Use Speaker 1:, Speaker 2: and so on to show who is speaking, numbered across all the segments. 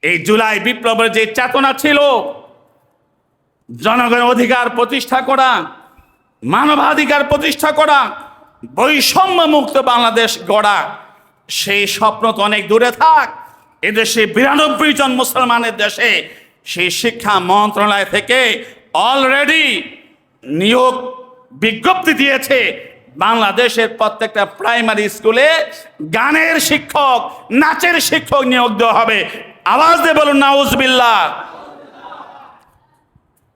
Speaker 1: এই জুলাই বিপ্লবের যে চেতনা ছিল জনগণের অধিকার প্রতিষ্ঠা করা, মানবাধিকার প্রতিষ্ঠা করা, বৈষম্য মুক্ত বাংলাদেশ গড়া, সেই স্বপ্ন তো অনেক দূরে থাক। এদেশে 92 জন মুসলমানের দেশে সেই শিক্ষা মন্ত্রণালয় থেকে অলরেডি নিয়োগ বিজ্ঞপ্তি দিয়েছে বাংলাদেশের প্রত্যেকটা প্রাইমারি স্কুলে গানের শিক্ষক, নাচের শিক্ষক নিয়োগ দেওয়া হবে। আওয়াজ দিয়ে বলুন নাউজুবিল্লাহ।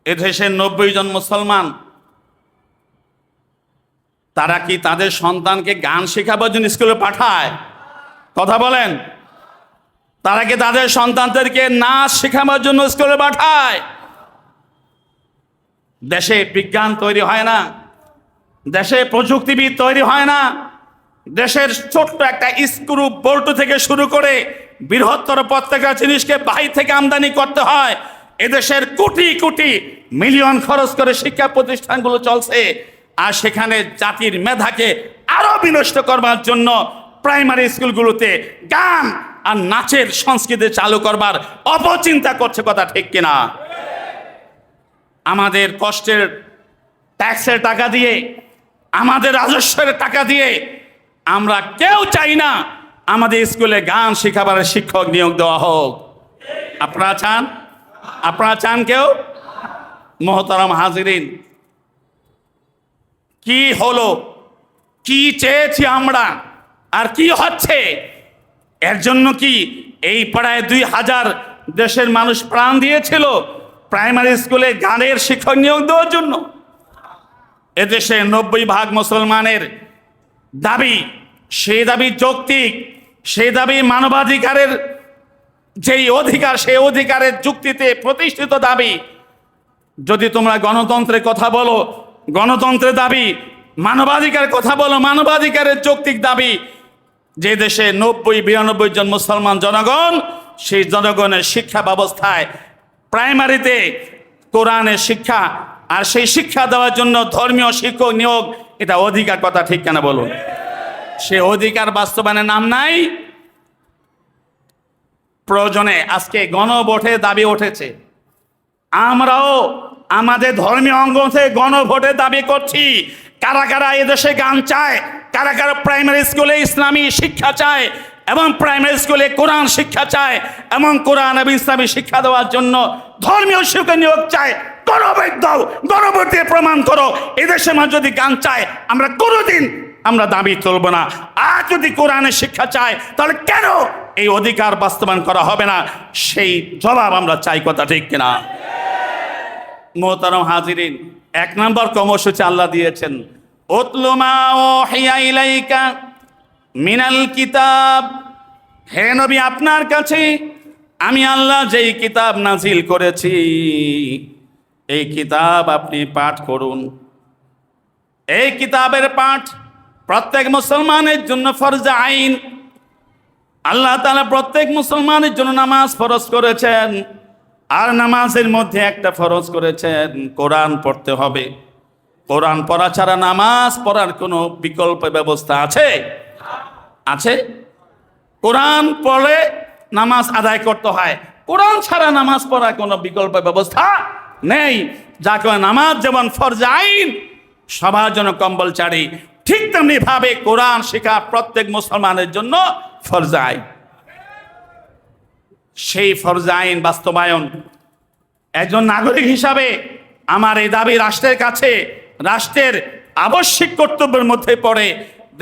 Speaker 1: এদেশের 90 জন মুসলমান, তারা কি তাদের সন্তানকে গান শেখাবার জন্য স্কুলে পাঠায়? কথা বলেন। তারা কি তাদের সন্তানদেরকে নাচ শেখাবার জন্য স্কুলে পাঠায়? দেশে বিজ্ঞান তৈরি হয় না, দেশে প্রযুক্তিবিদ তৈরি হয় না, দেশের ছোট্ট একটা স্ক্রু বল্টু থেকে শুরু করে বৃহত্তর প্রত্যেকটা জিনিসকে বাহির থেকে আমদানি করতে হয়। এদেশের কোটি কোটি মিলিয়ন খরচ করে শিক্ষা প্রতিষ্ঠানগুলো চলছে, আর সেখানে জাতির মেধাকে আরো বিনষ্ট করবার জন্য প্রাইমারি স্কুলগুলোতে গান আর নাচের সংস্কৃতি চালু করবার অপচিন্তা করছে। কথা ঠিক কিনা? আমাদের কষ্টের ট্যাক্সের টাকা দিয়ে, আমাদের রাজস্বের টাকা দিয়ে আমরা কেউ চাই না আমাদের স্কুলে গান শেখাবার শিক্ষক নিয়োগ দেওয়া হোক। আপনারা চান? আপনারা চান কেউ? মোহতারাম হাজিরিন, কি হলো, কি চেয়েছি আমরা, আর কি হচ্ছে? এর জন্য কি এই প্রায় 2000 দেশের মানুষ প্রাণ দিয়েছিল প্রাইমারি স্কুলে গানের শিক্ষক নিয়োগ দেওয়ার জন্য? এদেশে 90% মুসলমানের দাবি, সেই দাবি যৌক্তিক, সেই দাবি মানবাধিকারের যেই অধিকার, সেই অধিকারের যুক্তিতে প্রতিষ্ঠিত দাবি। যদি তোমরা গণতন্ত্রের কথা বলো, গণতন্ত্রের দাবি, মানবাধিকারের কথা বলো, মানবাধিকারের যৌক্তিক দাবি। যে দেশে 90-92 জন মুসলমান জনগণ, সেই জনগণের শিক্ষা ব্যবস্থায় প্রাইমারিতে কোরআনের শিক্ষা, আর সেই শিক্ষা দেওয়ার জন্য ধর্মীয় শিক্ষক নিয়োগ, এটা অধিকার। কথা ঠিক কেন বলুন? সে অধিকার বাস্তবায়নের নাম নাই। প্রয়োজনে আজকে গণভোটে দাবি উঠেছে, আমরাও আমাদের ধর্মীয় অঙ্গ থেকে গণভোটে দাবি করছি। কারা কারা এদেশে গান চায়, কারা কারা প্রাইমারি স্কুলে ইসলামী শিক্ষা চায় এবং প্রাইমারি স্কুলে কোরআন শিক্ষা চায় এবং কোরআন এবং ইসলামী শিক্ষা দেওয়ার জন্য ধর্মীয় শিক্ষক নিয়োগ চায়, গণভোট দাও, গণভোট দিয়ে প্রমাণ করো এদেশে মানুষ যদি গান চায় আমরা কোনোদিন আমরা দাবি তুলব না। আর যদি কোরআনের শিক্ষা চায় তাহলে কেন এই অধিকার বাস্তবায়ন করা হবে না? সেই জবাব আমরা চাই। কথা ঠিক কিনা? মোহতারাম হাজিরিন, 1 নম্বর কর্মসূচি আল্লাহ দিয়েছেন, উতলু মা উহিয়া ইলাইকা মিনাল কিতাব। হে নবী, আপনার কাছে আমি আল্লাহ যেই কিতাব নাজিল করেছি এই কিতাব আপনি পাঠ করুন। এই কিতাবের পাঠ প্রত্যেক মুসলমানের জন্য ফরজ আইন। আল্লাহ তাআলা প্রত্যেক মুসলমানের জন্য নামাজ ফরজ করেছেন, আর নামাজের মধ্যে একটা ফরজ করেছেন, কোরআন পড়তে হবে। কোরআন পড়া ছাড়া নামাজ পড়ার কোনো বিকল্প ব্যবস্থা আছে? আছে? কোরআন পড়ে নামাজ আদায় করতে হয়, কোরআন ছাড়া নামাজ পড়ার কোনো বিকল্প ব্যবস্থা নেই। যাকে নামাজ যেমন ফরজ আইন সবার জন্য কম্পালসারি, ঠিক তেমনি ভাবে কোরআন শেখা প্রত্যেক মুসলমানের জন্য ফরজ আইন। সেই ফরজ আইন বাস্তবায়ন একজন নাগরিক হিসাবে আমার এই দাবি রাষ্ট্রের কাছে, রাষ্ট্রের আবশ্যিক কর্তব্যের মধ্যে পড়ে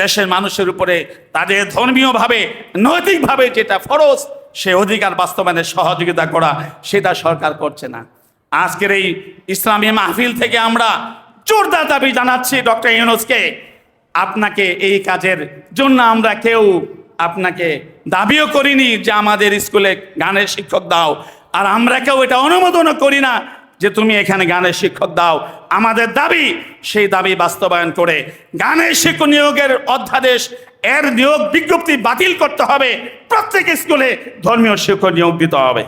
Speaker 1: দেশের মানুষের উপরে তাদের ধর্মীয়ভাবে, নৈতিকভাবে যেটা ফরজ সে অধিকার বাস্তবায়নের সহযোগিতা করা, সেটা সরকার করছে না। আজকের এই ইসলামী মাহফিল থেকে আমরা জোরদার দাবি জানাচ্ছি ডক্টর ইউনূসকে, আপনাকে এই কাজের জন্য আমরা কেউ আপনাকে দাবিও করিনি যে আমাদের স্কুলে গানের শিক্ষক দাও, আর আমরা কেউ এটা অনুমোদনও করি না যে তুমি এখানে গানের শিক্ষক দাও। আমাদের দাবি, সেই দাবি বাস্তবায়ন করে গানের শিক্ষক নিয়োগের অধ্যাদেশ এর নিয়োগ বিজ্ঞপ্তি বাতিল করতে হবে, প্রত্যেক স্কুলে ধর্মীয় শিক্ষক নিয়োগ দিতে হবে।